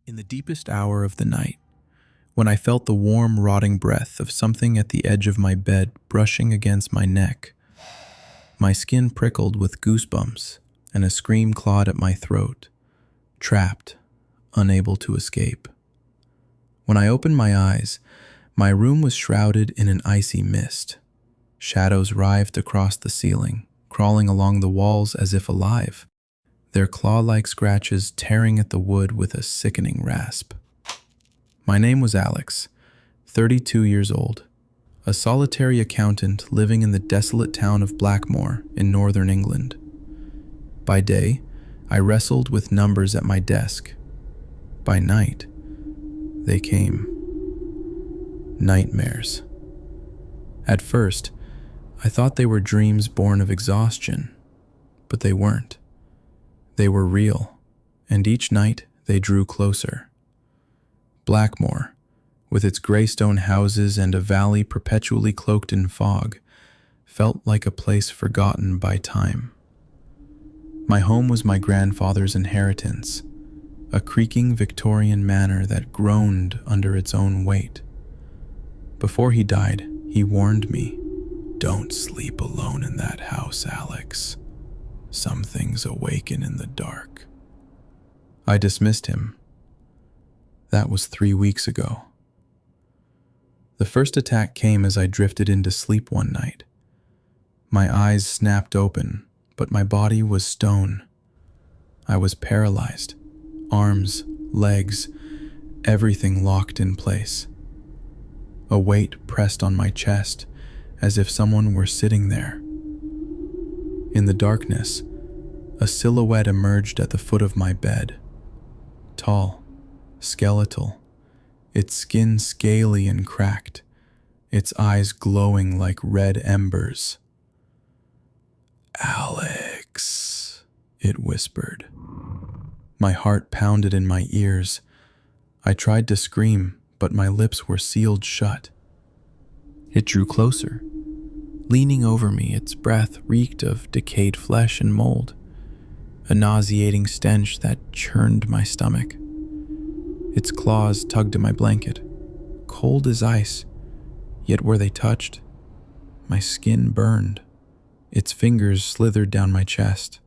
In the deepest hour of the night, when I felt the warm, rotting breath of something at the edge of my bed brushing against my neck, my skin prickled with goosebumps and a scream clawed at my throat, trapped, unable to escape. When I opened my eyes, my room was shrouded in an icy mist. Shadows writhed across the ceiling, crawling along the walls as if alive, their claw-like scratches tearing at the wood with a sickening rasp. My name was Alex, 32 years old, a solitary accountant living in the desolate town of Blackmore in northern England. By day, I wrestled with numbers at my desk. By night, they came. Nightmares. At first, I thought they were dreams born of exhaustion, but they weren't. They were real, and each night they drew closer. Blackmore, with its gray stone houses and a valley perpetually cloaked in fog, felt like a place forgotten by time. My home was my grandfather's inheritance, a creaking Victorian manor that groaned under its own weight. Before he died, he warned me, "Don't sleep alone in that house, Alex. Some things awaken in the dark." I dismissed him. That was 3 weeks ago. The first attack came as I drifted into sleep one night. My eyes snapped open, but my body was stone. I was paralyzed. Arms, legs, everything locked in place. A weight pressed on my chest, as if someone were sitting there. In the darkness, a silhouette emerged at the foot of my bed. Tall, skeletal, its skin scaly and cracked, its eyes glowing like red embers. "Alex," it whispered. My heart pounded in my ears. I tried to scream, but my lips were sealed shut. It drew closer. Leaning over me, its breath reeked of decayed flesh and mold, a nauseating stench that churned my stomach. Its claws tugged at my blanket, cold as ice, yet where they touched, my skin burned. Its fingers slithered down my chest,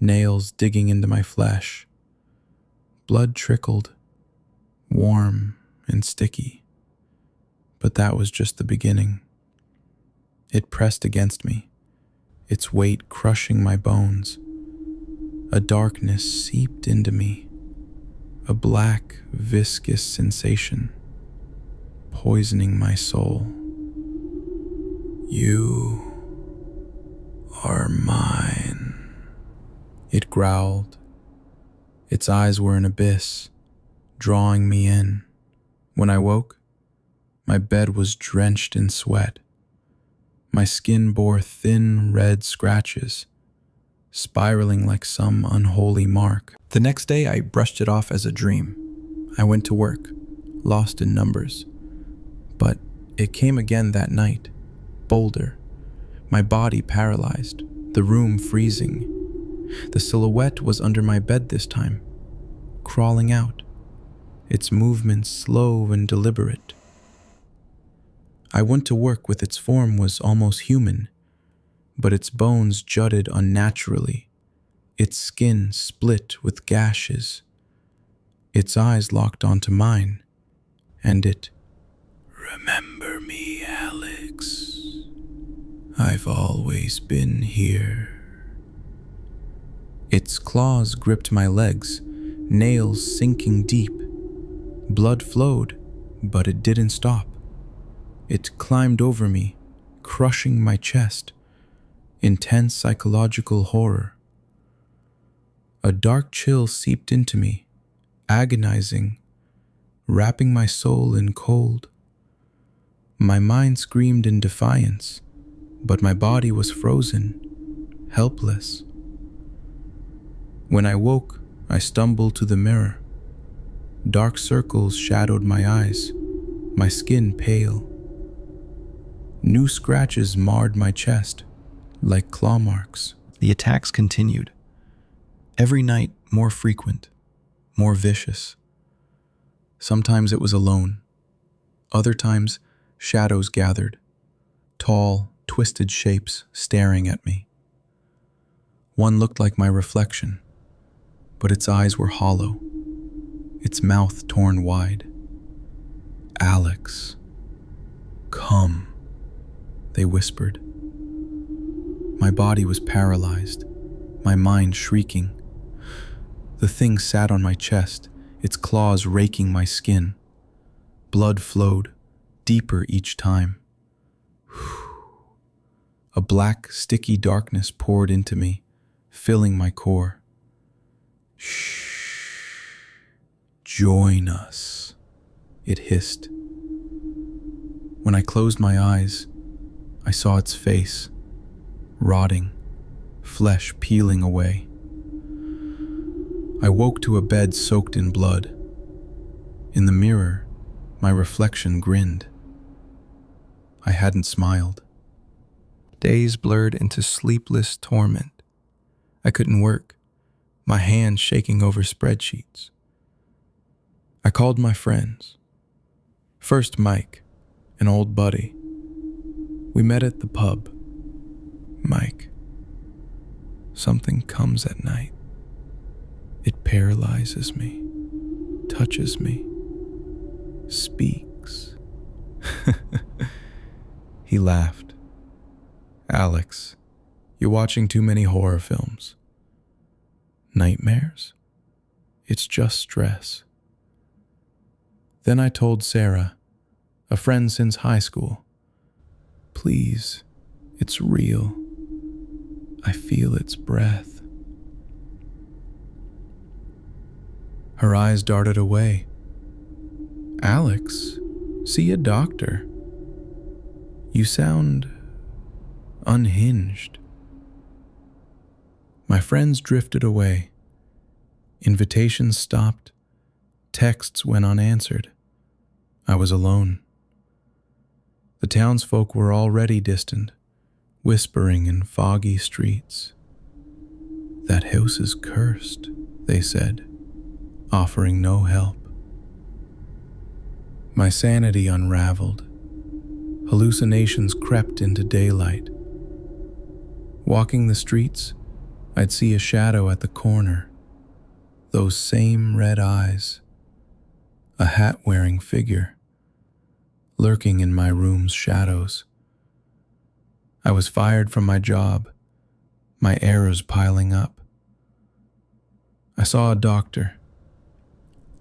nails digging into my flesh. Blood trickled, warm and sticky. But that was just the beginning. It pressed against me, its weight crushing my bones. A darkness seeped into me, a black, viscous sensation, poisoning my soul. "You are mine," it growled. Its eyes were an abyss, drawing me in. When I woke, my bed was drenched in sweat. My skin bore thin red scratches, spiraling like some unholy mark. The next day, I brushed it off as a dream. I went to work, lost in numbers. But it came again that night, bolder, my body paralyzed, the room freezing. The silhouette was under my bed this time, crawling out, its movements slow and deliberate. I went to work with its form was almost human, but its bones jutted unnaturally, its skin split with gashes. Its eyes locked onto mine, and it, "Remember me, Alex. I've always been here." Its claws gripped my legs, nails sinking deep. Blood flowed, but it didn't stop. It climbed over me, crushing my chest. Intense psychological horror. A dark chill seeped into me, agonizing, wrapping my soul in cold. My mind screamed in defiance, but my body was frozen, helpless. When I woke, I stumbled to the mirror. Dark circles shadowed my eyes, my skin pale. New scratches marred my chest, like claw marks. The attacks continued. Every night, more frequent, more vicious. Sometimes it was alone. Other times, shadows gathered, tall, twisted shapes staring at me. One looked like my reflection, but its eyes were hollow, its mouth torn wide. "Alex, come," they whispered. My body was paralyzed, my mind shrieking. The thing sat on my chest, its claws raking my skin. Blood flowed, deeper each time. A black, sticky darkness poured into me, filling my core. "Shh, join us," it hissed. When I closed my eyes, I saw its face, rotting, flesh peeling away. I woke to a bed soaked in blood. In the mirror, my reflection grinned. I hadn't smiled. Days blurred into sleepless torment. I couldn't work, my hands shaking over spreadsheets. I called my friends. First Mike, an old buddy. We met at the pub. "Mike, something comes at night. It paralyzes me, touches me, speaks." He laughed. "Alex, you're watching too many horror films." "Nightmares? It's just stress." Then I told Sarah, a friend since high school, "Please, it's real. I feel its breath." Her eyes darted away. "Alex, see a doctor. You sound unhinged." My friends drifted away. Invitations stopped. Texts went unanswered. I was alone. The townsfolk were already distant, whispering in foggy streets. "That house is cursed," they said, offering no help. My sanity unraveled. Hallucinations crept into daylight. Walking the streets, I'd see a shadow at the corner. Those same red eyes. A hat-wearing figure, lurking in my room's shadows. I was fired from my job, my errors piling up. I saw a doctor.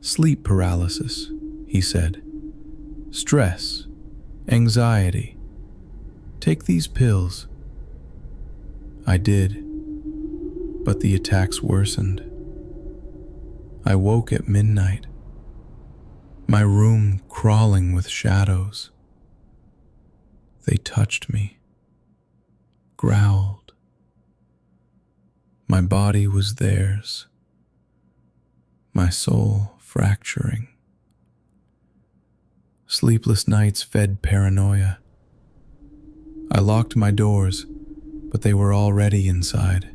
"Sleep paralysis," he said. "Stress, anxiety. Take these pills." I did, but the attacks worsened. I woke at midnight, my room crawling with shadows. They touched me, growled. My body was theirs, my soul fracturing. Sleepless nights fed paranoia. I locked my doors, but they were already inside.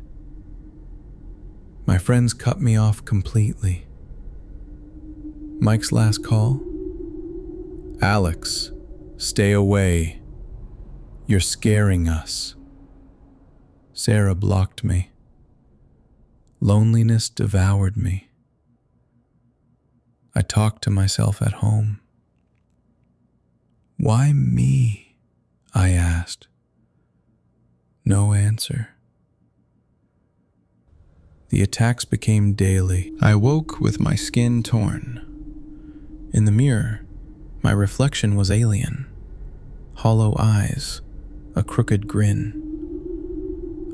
My friends cut me off completely. Mike's last call? "Alex, stay away. You're scaring us." Sarah blocked me. Loneliness devoured me. I talked to myself at home. "Why me?" I asked. No answer. The attacks became daily. I woke with my skin torn. In the mirror, my reflection was alien. Hollow eyes, a crooked grin.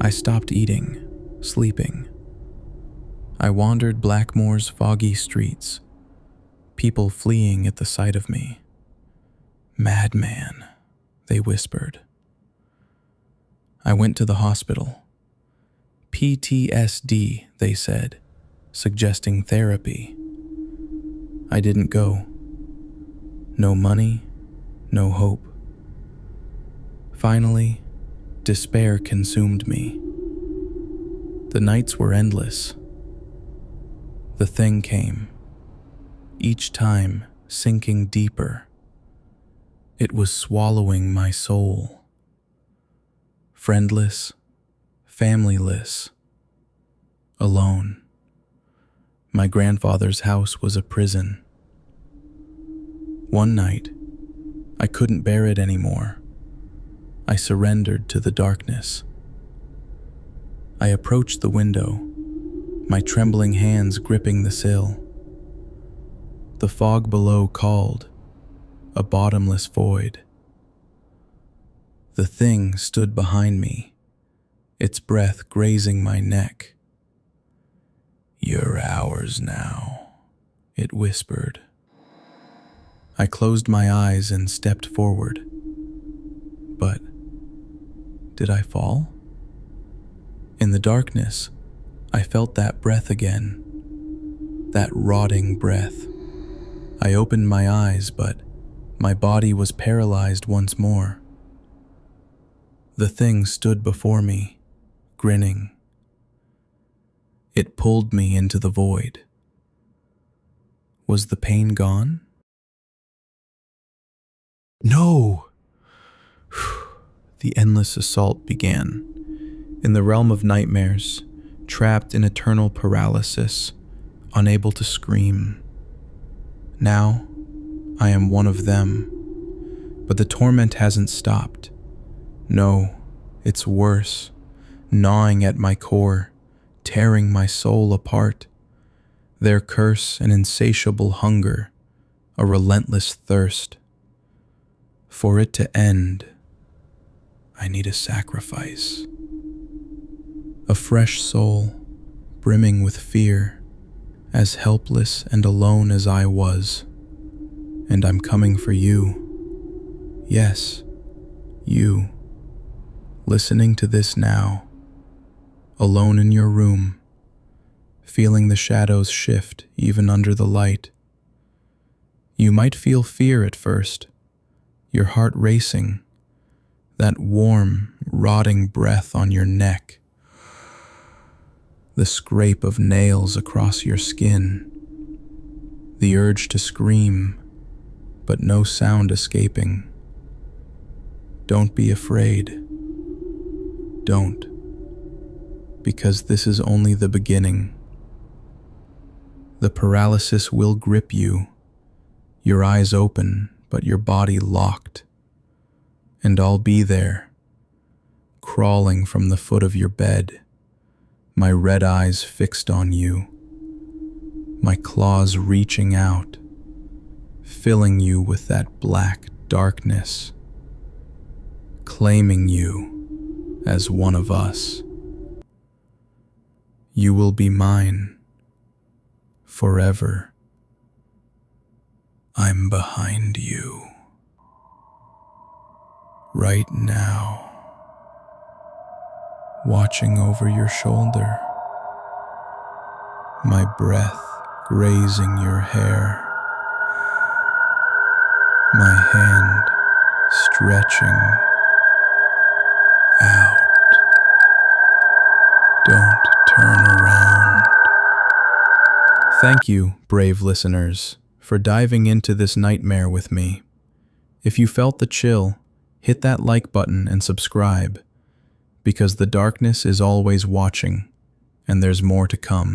I stopped eating, sleeping. I wandered Blackmore's foggy streets, people fleeing at the sight of me. "Madman," they whispered. I went to the hospital. PTSD, they said, suggesting therapy. I didn't go. No money, no hope. Finally, despair consumed me. The nights were endless. The thing came. Each time, sinking deeper. It was swallowing my soul. Friendless, familyless, alone. My grandfather's house was a prison. One night, I couldn't bear it anymore. I surrendered to the darkness. I approached the window, my trembling hands gripping the sill. The fog below called, a bottomless void. The thing stood behind me, its breath grazing my neck. "You're ours now," it whispered. I closed my eyes and stepped forward. But did I fall? In the darkness, I felt that breath again, that rotting breath. I opened my eyes, but my body was paralyzed once more. The thing stood before me, grinning. It pulled me into the void. Was the pain gone? No! The endless assault began. In the realm of nightmares, trapped in eternal paralysis, unable to scream. Now, I am one of them. But the torment hasn't stopped. No, it's worse, gnawing at my core, tearing my soul apart. Their curse an insatiable hunger, a relentless thirst. For it to end, I need a sacrifice. A fresh soul, brimming with fear, as helpless and alone as I was. And I'm coming for you. Yes, you. Listening to this now, alone in your room, feeling the shadows shift even under the light. You might feel fear at first, your heart racing, that warm, rotting breath on your neck, the scrape of nails across your skin, the urge to scream, but no sound escaping. Don't be afraid. Don't, because this is only the beginning. The paralysis will grip you, your eyes open, but your body locked. And I'll be there, crawling from the foot of your bed, my red eyes fixed on you, my claws reaching out, filling you with that black darkness, claiming you as one of us. You will be mine forever. I'm behind you right now, watching over your shoulder, my breath grazing your hair, my hand stretching out. Don't turn around. Thank you, brave listeners, for diving into this nightmare with me. If you felt the chill, hit that like button and subscribe, because the darkness is always watching, and there's more to come.